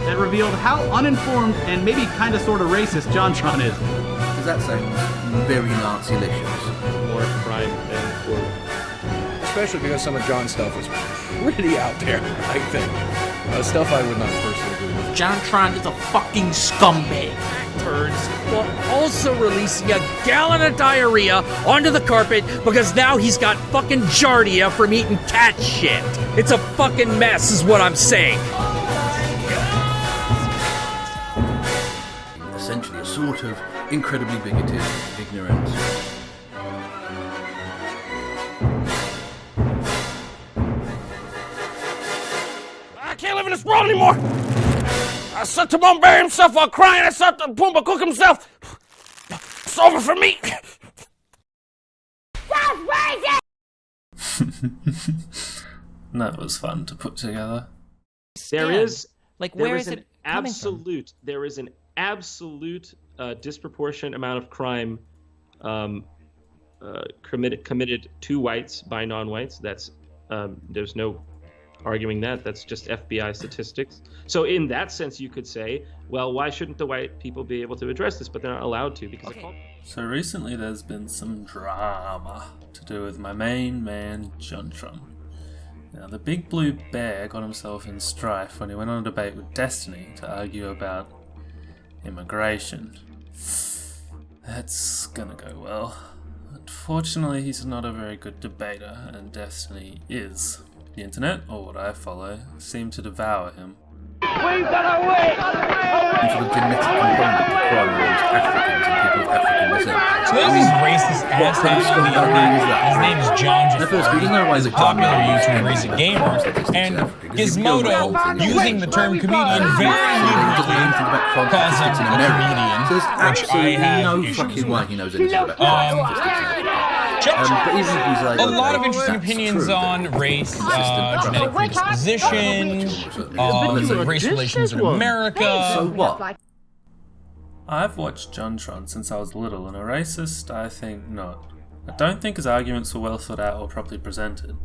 That revealed how uninformed and maybe kind of sort of racist JonTron is. Does that sound very Nazi-licious? More crime than horror. Especially because some of John's stuff was pretty out there, I think. Stuff I would not personally agree with. JonTron is a fucking scumbag. Turds while also releasing a gallon of diarrhea onto the carpet because now he's got fucking giardia from eating cat shit. It's a fucking mess is what I'm saying. Essentially a sort of incredibly bigoted ignorance. I can't live in this world anymore! I saw Timon bury himself while crying, I saw Pumbaa cook himself! It's over for me! That was fun to put together. There is an absolute disproportionate amount of crime committed to whites by non-whites. That's there's no arguing that. That's just FBI statistics. So in that sense, you could say, well, why shouldn't the white people be able to address this? But they're not allowed to because. So recently, there's been some drama to do with my main man, JonTron. Now, the big blue bear got himself in strife when he went on a debate with Destiny to argue about immigration. That's gonna go well. Unfortunately, he's not a very good debater, and Destiny is. The internet, or what I follow, seem to devour him. We've got a way! Some sort of genetic component to crime amongst Africans and people of African descent. So there's this racist ass on the internet. His name is John, just a popular YouTuber, he's a gamer, and Gizmodo, using the term comedian very liberally, calls him a comedian, which I have issues with. He knows anything about a lot of interesting opinions on race, genetic predisposition, race relations in America. So what? I've watched JonTron since I was little, and a racist, I think not. I don't think his arguments were well thought out or properly presented.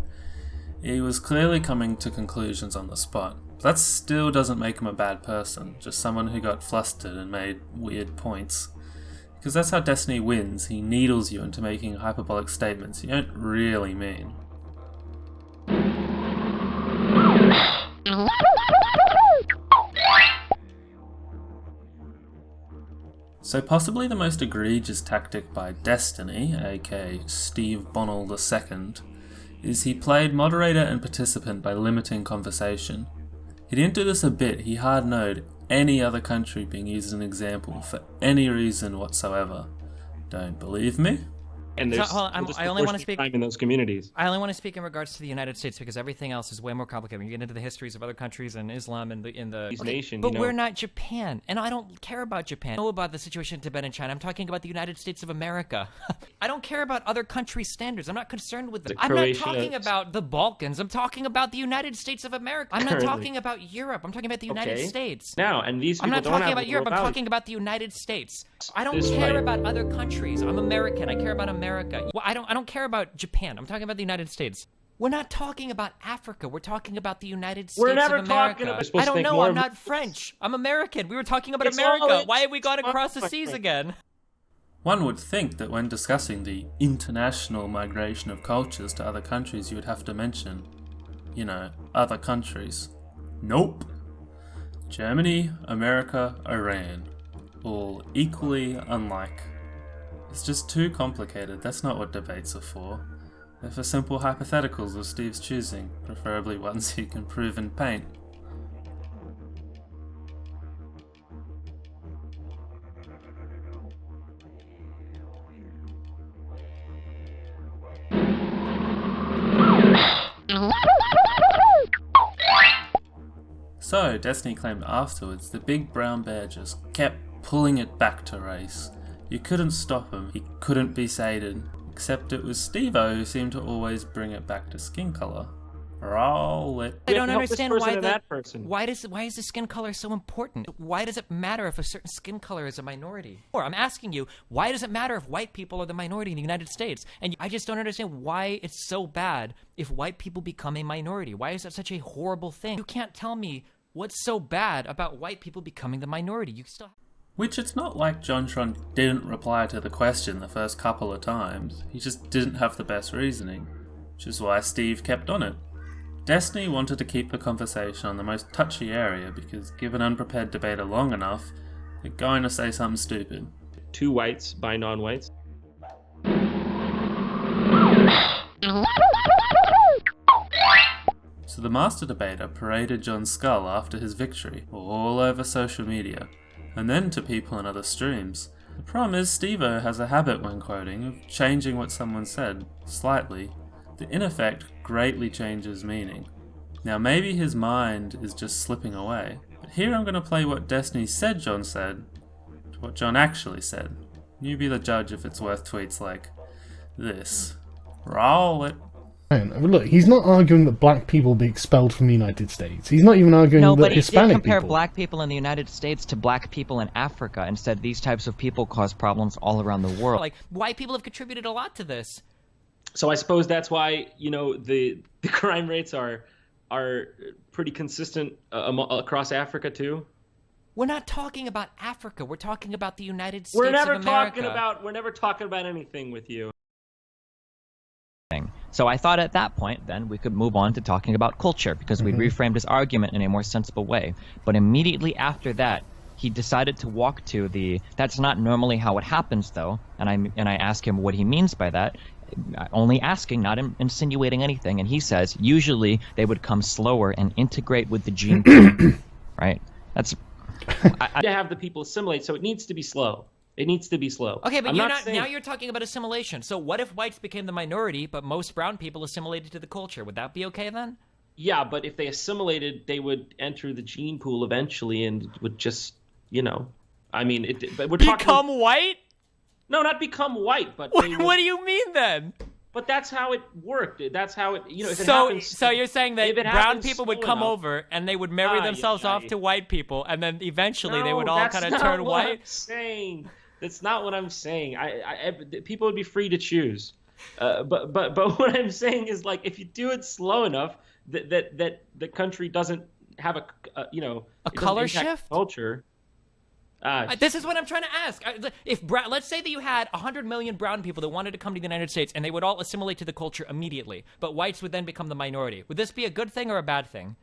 He was clearly coming to conclusions on the spot. But that still doesn't make him a bad person, just someone who got flustered and made weird points. Because that's how Destiny wins, he needles you into making hyperbolic statements you don't really mean. So possibly the most egregious tactic by Destiny, aka Steve Bonnell II, is he played moderator and participant by limiting conversation. He didn't do this a bit, he hard-noed any other country being used as an example for any reason whatsoever. Don't believe me? And there's I only want to speak crime in those communities. I only want to speak in regards to the United States because everything else is way more complicated. When you get into the histories of other countries and Islam and the nation, but we're not Japan, and I don't care about Japan. I know about the situation in Tibet and China. I'm talking about the United States of America. I don't care about other countries' standards. I'm not concerned with them. I'm not talking about the Balkans. I'm talking about the United States of America. I'm not talking about Europe. I'm talking about the United States. Now, and these people I'm not talking about Europe. I'm talking about the United States. I don't care about other countries. I'm American. I care about America. Well, I don't care about Japan. I'm talking about the United States. We're not talking about Africa. We're talking about the United States We're never of America. talking about. I don't know. I'm not French. I'm American. We were talking about America. Why have we gone across the seas again? One would think that when discussing the international migration of cultures to other countries, you would have to mention, you know, other countries. Nope. Germany, America, Iran. All equally unlike. It's just too complicated. That's not what debates are for. They're for simple hypotheticals of Steve's choosing, preferably ones he can prove in paint. So, Destiny claimed afterwards the big brown bear just kept pulling it back to race. You couldn't stop him, he couldn't be sated, except it was Steve-O who seemed to always bring it back to skin colour. Roll it. I don't understand why that person. Why is the skin color so important? Why does it matter if a certain skin color is a minority? Or I'm asking you, why does it matter if white people are the minority in the United States? And I just don't understand why it's so bad if white people become a minority. Why is that such a horrible thing? You can't tell me what's so bad about white people becoming the minority. You still. Which it's not like JonTron didn't reply to the question the first couple of times. He just didn't have the best reasoning, which is why Steve kept on it. Destiny wanted to keep the conversation on the most touchy area because give an unprepared debater long enough, they're going to say something stupid. 2 whites by non-whites. So the master debater paraded John's skull after his victory all over social media, and then to people in other streams. The problem is Steve-O has a habit when quoting of changing what someone said, slightly, that in effect greatly changes meaning. Now maybe his mind is just slipping away, but here I'm going to play what Destiny said John said to what John actually said. You be the judge if it's worth tweets like this. Roll it. Look, he's not arguing that black people be expelled from the United States. He's not even arguing that Hispanic he did compare people. black people in the United States to black people in Africa and said these types of people cause problems all around the world. Like, white people have contributed a lot to this. So I suppose that's why, you know, the crime rates are pretty consistent across Africa too. We're not talking about Africa. We're talking about the United States We're never of America. talking about anything with you. So I thought at that point, then, we could move on to talking about culture, because we'd reframed his argument in a more sensible way. But immediately after that, he decided to walk to the, that's not normally how it happens, though, and I ask him what he means by that, only asking, not insinuating anything, and he says, usually they would come slower and integrate with the gene pool, right? That's... to have the people assimilate, so it needs to be slow. It needs to be slow. Okay, but now you're talking about assimilation. So what if whites became the minority, but most brown people assimilated to the culture? Would that be okay then? Yeah, but if they assimilated, they would enter the gene pool eventually and would just, you know, I mean, but we're become white? No, not become white, but what do you mean then? But that's how it worked. That's how it, you know, if it so, happens, so you're saying that brown people would come enough, over and they would marry themselves off to white people, and then eventually they would all kind of turn white? That's not what I'm saying. People would be free to choose. But what I'm saying is, like, if you do it slow enough, that the country doesn't have a color shift culture. This is what I'm trying to ask. Let's say that you had 100 million brown people that wanted to come to the United States, and they would all assimilate to the culture immediately, but whites would then become the minority. Would this be a good thing or a bad thing?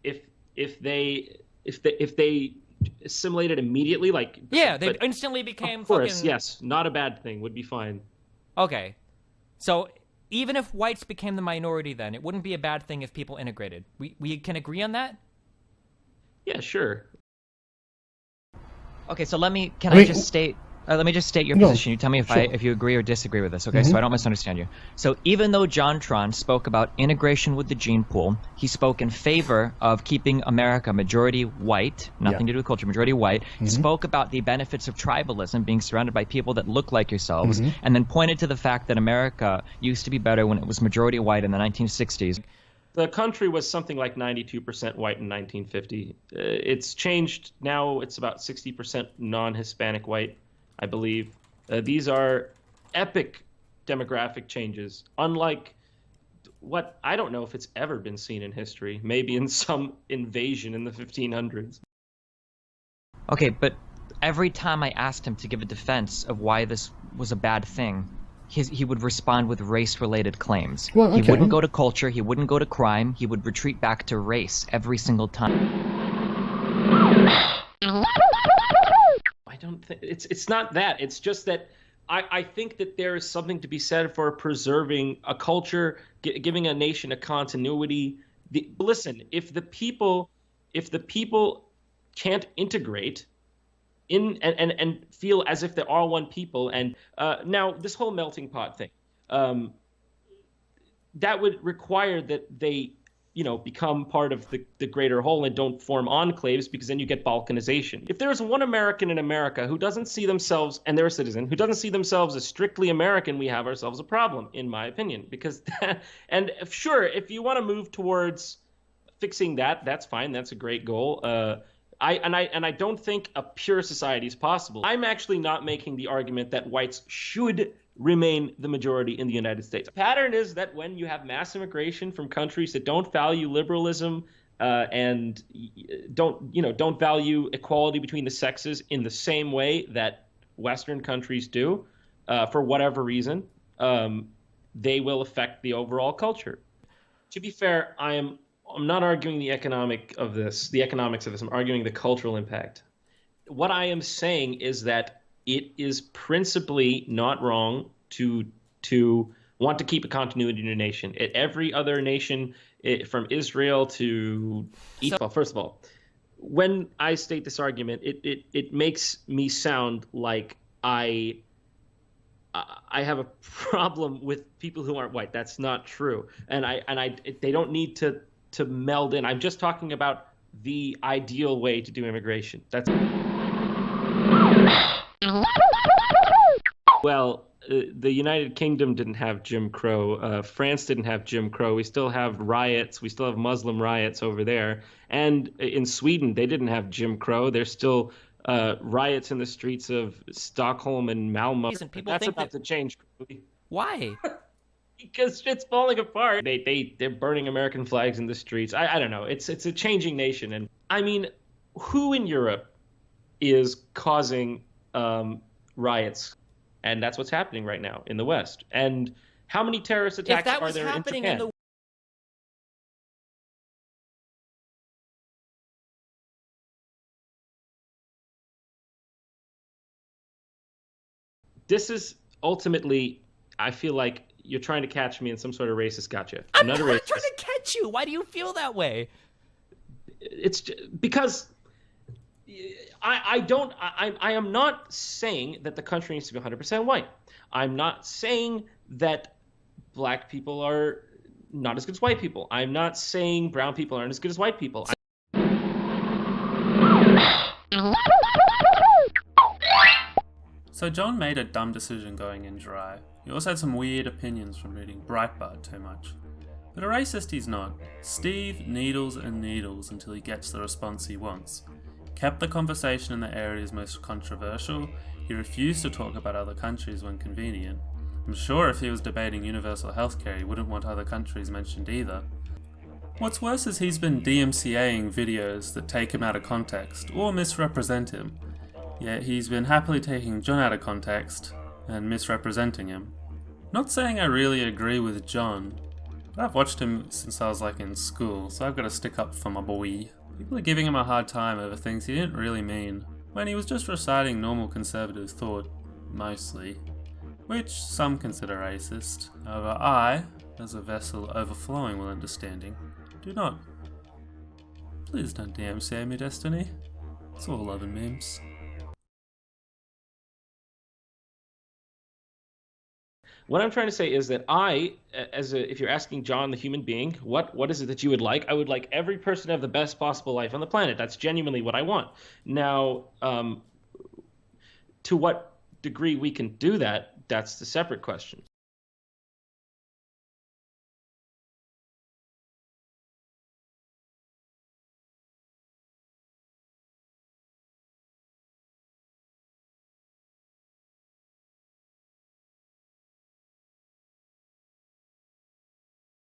If they assimilated immediately, like they instantly became. Of course, yes, not a bad thing. Would be fine. Okay, so even if whites became the minority, then it wouldn't be a bad thing if people integrated. We can agree on that. Yeah, sure. Okay, so let me just state your position. You tell me if you agree or disagree with this, okay? So I don't misunderstand you. So even though JonTron spoke about integration with the gene pool, he spoke in favor of keeping America majority white, nothing to do with culture, majority white. He spoke about the benefits of tribalism, being surrounded by people that look like yourselves, and then pointed to the fact that America used to be better when it was majority white in the 1960s. The country was something like 92% white in 1950. It's changed now. It's about 60% non-Hispanic white, I believe. These are epic demographic changes, unlike what I don't know if it's ever been seen in history, maybe in some invasion in the 1500s. Okay, but every time I asked him to give a defense of why this was a bad thing, he would respond with race-related claims. Well, okay. He wouldn't go to culture, he wouldn't go to crime, he would retreat back to race every single time. I don't think it's not that. It's just that I think that there is something to be said for preserving a culture, giving a nation a continuity. Listen, if the people can't integrate in and feel as if they're all one people, and now this whole melting pot thing, that would require that they become part of the greater whole and don't form enclaves, because then you get Balkanization. If there's one American in America who doesn't see themselves, and they're a citizen, who doesn't see themselves as strictly American, we have ourselves a problem, in my opinion. Because and sure, if you want to move towards fixing that, that's fine. That's a great goal. I don't think a pure society is possible. I'm actually not making the argument that whites should remain the majority in the United States. The pattern is that when you have mass immigration from countries that don't value liberalism and don't value equality between the sexes in the same way that Western countries do, for whatever reason, they will affect the overall culture. To be fair, I'm not arguing the economics of this. I'm arguing the cultural impact. What I am saying is that it is principally not wrong to want to keep a continuity in a nation. Every other nation, from Israel to well, first of all, when I state this argument, it makes me sound like I have a problem with people who aren't white. That's not true, and they don't need to meld in. I'm just talking about the ideal way to do immigration. That's well, the United Kingdom didn't have Jim Crow. France didn't have Jim Crow. We still have riots. We still have Muslim riots over there. And in Sweden, they didn't have Jim Crow. There's still riots in the streets of Stockholm and Malmo. That's about to change. Why? Because shit's falling apart. They're burning American flags in the streets. I don't know. It's a changing nation. And I mean, who in Europe is causing riots? And that's what's happening right now in the West. And how many terrorist attacks are there in Japan? This is ultimately, I feel like you're trying to catch me in some sort of racist gotcha. I'm not a racist. Trying to catch you. Why do you feel that way? It's because I am not saying that the country needs to be 100% white. I'm not saying that black people are not as good as white people. I'm not saying brown people aren't as good as white people. So John made a dumb decision going in dry. He also had some weird opinions from reading Breitbart too much. But a racist he's not. Steve needles and needles until he gets the response he wants. Kept the conversation in the areas most controversial. He refused to talk about other countries when convenient. I'm sure if he was debating universal healthcare, he wouldn't want other countries mentioned either. What's worse is he's been DMCAing videos that take him out of context or misrepresent him. Yet he's been happily taking John out of context and misrepresenting him. Not saying I really agree with John, but I've watched him since I was in school, so I've got to stick up for my boy. People are giving him a hard time over things he didn't really mean, when he was just reciting normal conservative thought, mostly, which some consider racist. However, I, as a vessel overflowing with understanding, do not. Please don't DMCA me, Destiny. It's all love and memes. What I'm trying to say is that if you're asking John, the human being, what is it that you would like? I would like every person to have the best possible life on the planet. That's genuinely what I want. Now, to what degree we can do that, that's the separate question.